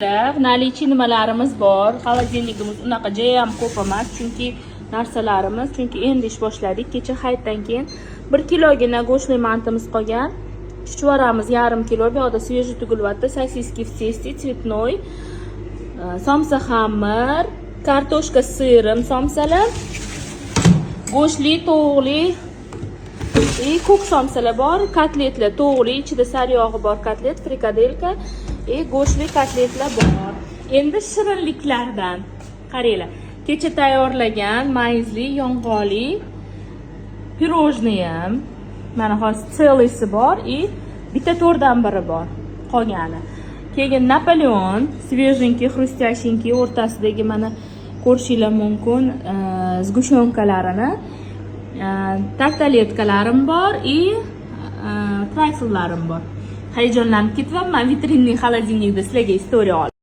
Наличие nimalarimiz bor. Xolodilnigimiz unaqa jam ko'p emas, chunki narsalarimiz, chunki endi ish boshladik. Kecha hayitdan keyin 1 kilogina go'shtli mantimiz qolgan. Chuchvaramiz yarim kilo, bu yoqda svejiy tugilyapti, sosiski в тесте, цветной, somsa xamir, kartoshka sirim somsalar, go'shtli, tovuqli, ko'k somsalar bor, kotletlar tovuqli, ichida sariyog'i bor kotlet, frikadelka, go'shtli kotletlar bor. Endi shirinliklardan qaranglar. Kecha tayyorlagan mayizli, yong'oqli pirojniyam mana hozir selisi bor, bitta to'rtdan biri bor qolgani. Keyin Napoleon, svejinki, xrustященький o'rtasidagi mana ko'rishinglar mumkin zgushyonkalarini, tartaletkalarim bor, trayfellarim bor. Hayajonlanib ketyapman, vitrinning xolodilnikda sizlarga istoriya olib.